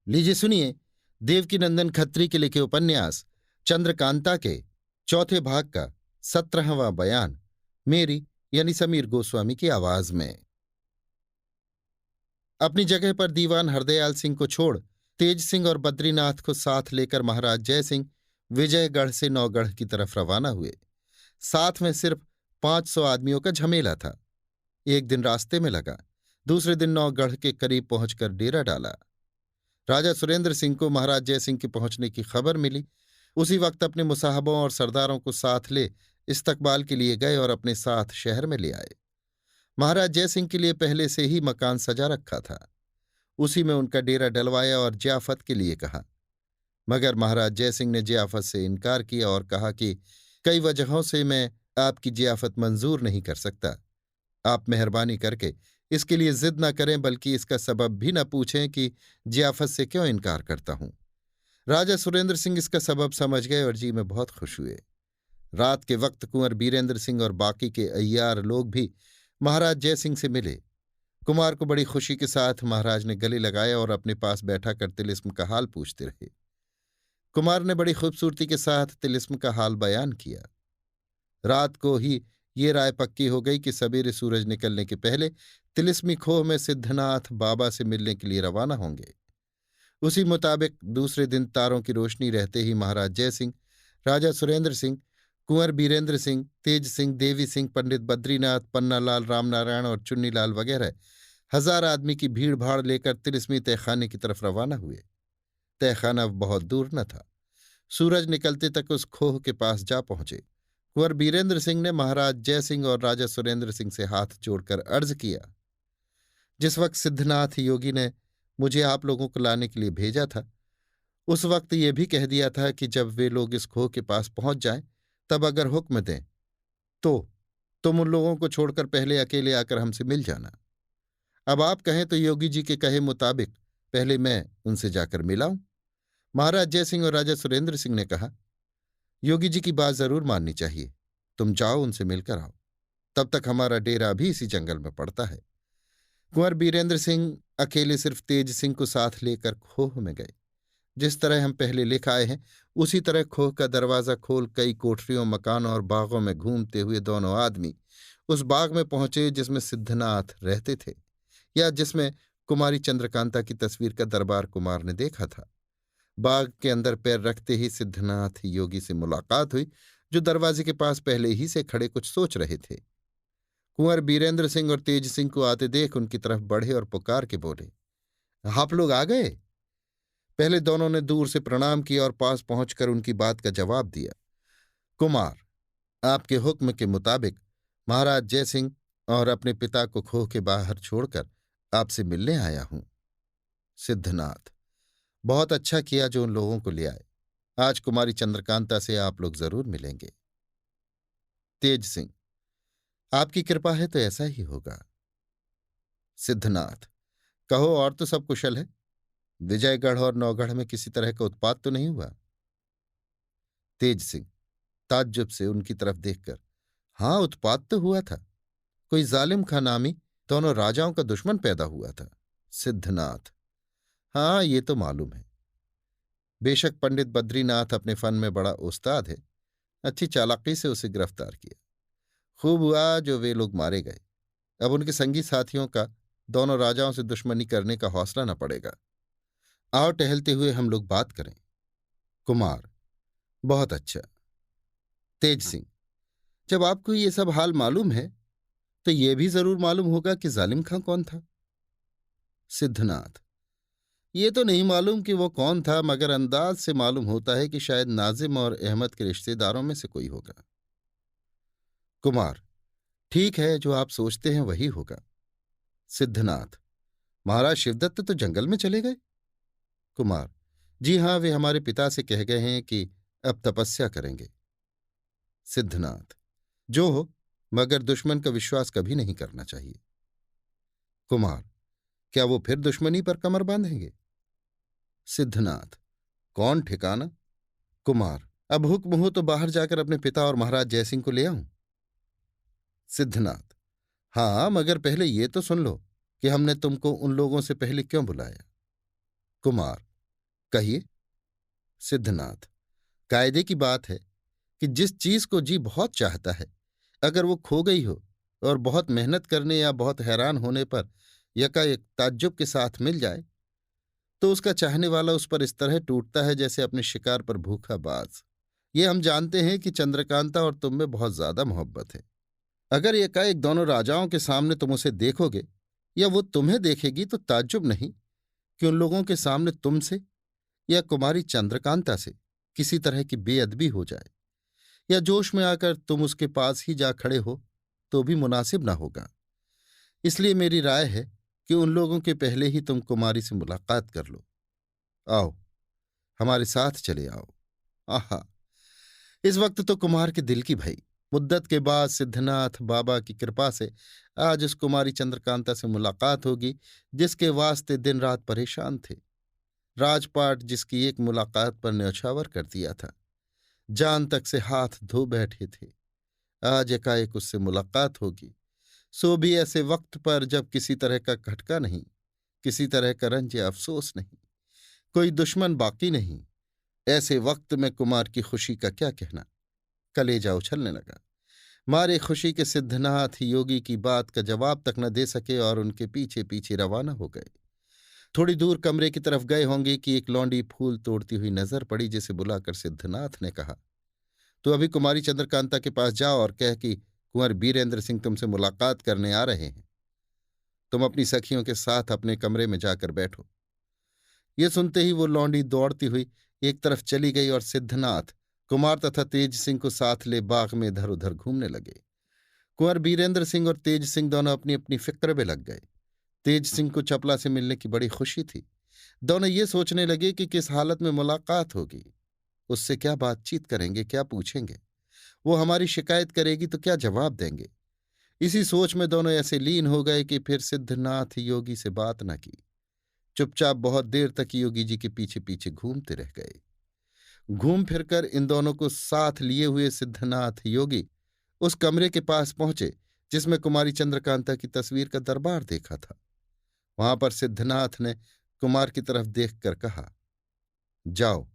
लीजिए सुनिए, देवकीनंदन खत्री के लिखे उपन्यास चंद्रकांता के चौथे भाग का 17वां बयान मेरी यानी समीर गोस्वामी की आवाज में। अपनी जगह पर दीवान हरदयाल सिंह को छोड़ तेज सिंह और बद्रीनाथ को साथ लेकर महाराज जयसिंह विजयगढ़ से नौगढ़ की तरफ रवाना हुए। साथ में सिर्फ 500 आदमियों का झमेला था। एक दिन रास्ते में लगा, दूसरे दिन नौगढ़ के करीब पहुंचकर डेरा डाला। राजा सुरेंद्र सिंह को महाराज जयसिंह के पहुंचने की खबर मिली। उसी वक्त अपने मुसाहबों और सरदारों को साथ ले इस्तकबाल के लिए गए और अपने साथ शहर में ले आए। महाराज जयसिंह के लिए पहले से ही मकान सजा रखा था। उसी में उनका डेरा डलवाया और जियाफत के लिए कहा, मगर महाराज जयसिंह ने जियाफत से इनकार किया और कहा कि कई वजहों से मैं आपकी जियाफत मंजूर नहीं कर सकता। आप मेहरबानी करके इसके लिए जिद न करें, बल्कि इसका सबब भी न पूछें कि जियाफत से क्यों इनकार करता हूं। राजा सुरेंद्र सिंह इसका सबब समझ गए और जी में बहुत खुश हुए। रात के वक्त कुंवर बीरेंद्र सिंह और बाकी के अय्यार लोग भी महाराज जयसिंह से मिले। कुमार को बड़ी खुशी के साथ महाराज ने गले लगाया और अपने पास बैठा कर तिलिस्म का हाल पूछते रहे। कुमार ने बड़ी खूबसूरती के साथ तिलिस्म का हाल बयान किया। रात को ही ये राय पक्की हो गई कि सवेरे सूरज निकलने के पहले तिलिस्मी खोह में सिद्धनाथ बाबा से मिलने के लिए रवाना होंगे। उसी मुताबिक दूसरे दिन तारों की रोशनी रहते ही महाराज जयसिंह, राजा सुरेंद्र सिंह, कुंवर बीरेंद्र सिंह, तेज सिंह, देवी सिंह, पंडित बद्रीनाथ, पन्नालाल, रामनारायण और चुन्नीलाल वगैरह 1000 आदमी की भीड़ भाड़ लेकर तिलिस्मी तहखाने की तरफ रवाना हुए। तहखाना बहुत दूर न था। सूरज निकलते तक उस खोह के पास जा पहुंचे। कुंवर बीरेंद्र सिंह ने महाराज जयसिंह और राजा सुरेंद्र सिंह से हाथ जोड़कर अर्ज किया, जिस वक्त सिद्धनाथ योगी ने मुझे आप लोगों को लाने के लिए भेजा था, उस वक्त ये भी कह दिया था कि जब वे लोग इस खोह के पास पहुंच जाएं, तब अगर हुक्म दें तो तुम उन लोगों को छोड़कर पहले अकेले आकर हमसे मिल जाना। अब आप कहें तो योगी जी के कहे मुताबिक पहले मैं उनसे जाकर मिलाऊं। महाराज जयसिंह और राजा सुरेंद्र सिंह ने कहा, योगी जी की बात जरूर माननी चाहिए। तुम जाओ, उनसे मिलकर आओ। तब तक हमारा डेरा भी इसी जंगल में पड़ता है। कुंवर बीरेंद्र सिंह अकेले सिर्फ तेज सिंह को साथ लेकर खोह में गए। जिस तरह हम पहले लिख आए हैं, उसी तरह खोह का दरवाजा खोल कई कोठरियों, मकानों और बागों में घूमते हुए दोनों आदमी उस बाग में पहुंचे जिसमें सिद्धनाथ रहते थे, या जिसमें कुमारी चंद्रकांता की तस्वीर का दरबार कुमार ने देखा था। बाग के अंदर पैर रखते ही सिद्धनाथ योगी से मुलाकात हुई, जो दरवाजे के पास पहले ही से खड़े कुछ सोच रहे थे। कुंवर बीरेंद्र सिंह और तेज सिंह को आते देख उनकी तरफ बढ़े और पुकार के बोले, आप लोग आ गए। पहले दोनों ने दूर से प्रणाम किया और पास पहुंचकर उनकी बात का जवाब दिया। कुमार, आपके हुक्म के मुताबिक महाराज जयसिंह और अपने पिता को खोह के बाहर छोड़कर आपसे मिलने आया हूं। सिद्धनाथ, बहुत अच्छा किया जो उन लोगों को ले आए। आज कुमारी चंद्रकांता से आप लोग जरूर मिलेंगे। तेज सिंह, आपकी कृपा है तो ऐसा ही होगा। सिद्धनाथ, कहो और तो सब कुशल है। विजयगढ़ और नौगढ़ में किसी तरह का उत्पात तो नहीं हुआ। तेज सिंह ताज्जुब से उनकी तरफ देखकर, हां, उत्पात तो हुआ था। कोई जालिम खां नामी दोनों राजाओं का दुश्मन पैदा हुआ था। सिद्धनाथ, हां, ये तो मालूम है। बेशक पंडित बद्रीनाथ अपने फन में बड़ा उस्ताद है। अच्छी चालाकी से उसे गिरफ्तार किया। खूब हुआ जो वे लोग मारे गए। अब उनके संगी साथियों का दोनों राजाओं से दुश्मनी करने का हौसला न पड़ेगा। आओ टहलते हुए हम लोग बात करें। कुमार, बहुत अच्छा। तेज सिंह, जब आपको ये सब हाल मालूम है तो ये भी जरूर मालूम होगा कि जालिम खां कौन था। सिद्धनाथ, ये तो नहीं मालूम कि वो कौन था, मगर अंदाज से मालूम होता है कि शायद नाजिम और अहमद के रिश्तेदारों में से कोई होगा। कुमार, ठीक है, जो आप सोचते हैं वही होगा। सिद्धनाथ, महाराज शिवदत्त तो जंगल में चले गए। कुमार, जी हां, वे हमारे पिता से कह गए हैं कि अब तपस्या करेंगे। सिद्धनाथ, जो हो, मगर दुश्मन का विश्वास कभी नहीं करना चाहिए। कुमार, क्या वो फिर दुश्मनी पर कमर बांधेंगे। सिद्धनाथ, कौन ठिकाना। कुमार, अब हुक्म हो तो बाहर जाकर अपने पिता और महाराज जयसिंह को ले आऊं। सिद्धनाथ, हां, मगर पहले ये तो सुन लो कि हमने तुमको उन लोगों से पहले क्यों बुलाया। कुमार, कहिए। सिद्धनाथ, कायदे की बात है कि जिस चीज को जी बहुत चाहता है, अगर वो खो गई हो और बहुत मेहनत करने या बहुत हैरान होने पर यकायक ताज्जुब के साथ मिल जाए, तो उसका चाहने वाला उस पर इस तरह टूटता है जैसे अपने शिकार पर भूखा बाज। ये हम जानते हैं कि चंद्रकांता और तुम में बहुत ज्यादा मोहब्बत है। अगर एकाएक दोनों राजाओं के सामने तुम उसे देखोगे या वो तुम्हें देखेगी, तो ताज्जुब नहीं कि उन लोगों के सामने तुमसे या कुमारी चंद्रकांता से किसी तरह की बेअदबी हो जाए, या जोश में आकर तुम उसके पास ही जा खड़े हो, तो भी मुनासिब ना होगा। इसलिए मेरी राय है कि उन लोगों के पहले ही तुम कुमारी से मुलाकात कर लो। आओ, हमारे साथ चले आओ। आहा, इस वक्त तो कुमार के दिल की भई। मुद्दत के बाद सिद्धनाथ बाबा की कृपा से आज उस कुमारी चंद्रकांता से मुलाकात होगी जिसके वास्ते दिन रात परेशान थे। राजपाट जिसकी एक मुलाकात पर न्यौछावर कर दिया था, जान तक से हाथ धो बैठे थे, आज एकाएक उससे मुलाकात होगी, सो भी ऐसे वक्त पर जब किसी तरह का खटका नहीं, किसी तरह का रंज या अफसोस नहीं, कोई दुश्मन बाकी नहीं। ऐसे वक्त में कुमार की खुशी का क्या कहना। कलेजा उछलने लगा। मारे खुशी के सिद्धनाथ योगी की बात का जवाब तक न दे सके और उनके पीछे पीछे रवाना हो गए। थोड़ी दूर कमरे की तरफ गए होंगे कि एक लौंडी फूल तोड़ती हुई नजर पड़ी, जिसे बुलाकर सिद्धनाथ ने कहा, तो अभी कुमारी चंद्रकांता के पास जाओ और कह कि कुंवर बीरेंद्र सिंह तुमसे मुलाकात करने आ रहे हैं। तुम अपनी सखियों के साथ अपने कमरे में जाकर बैठो। ये सुनते ही वो लौंडी दौड़ती हुई एक तरफ चली गई और सिद्धनाथ कुमार तथा तेज सिंह को साथ ले बाग में इधर उधर घूमने लगे। कुंवर बीरेंद्र सिंह और तेज सिंह दोनों अपनी अपनी फिक्र में लग गए। तेज सिंह को चपला से मिलने की बड़ी खुशी थी। दोनों ये सोचने लगे कि किस हालत में मुलाकात होगी, उससे क्या बातचीत करेंगे, क्या पूछेंगे, वो हमारी शिकायत करेगी तो क्या जवाब देंगे। इसी सोच में दोनों ऐसे लीन हो गए कि फिर सिद्धनाथ योगी से बात न की। चुपचाप बहुत देर तक योगी जी के पीछे पीछे घूमते रह गए। घूम फिरकर इन दोनों को साथ लिए हुए सिद्धनाथ योगी उस कमरे के पास पहुंचे जिसमें कुमारी चंद्रकांता की तस्वीर का दरबार देखा था। वहां पर सिद्धनाथ ने कुमार की तरफ देखकर कहा, जाओ,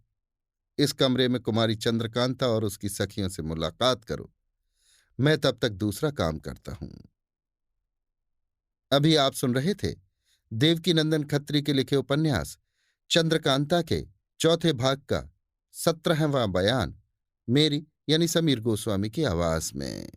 इस कमरे में कुमारी चंद्रकांता और उसकी सखियों से मुलाकात करो, मैं तब तक दूसरा काम करता हूं। अभी आप सुन रहे थे देवकीनंदन खत्री के लिखे उपन्यास चंद्रकांता के चौथे भाग का 17वां बयान, मेरी यानी समीर गोस्वामी की आवाज में।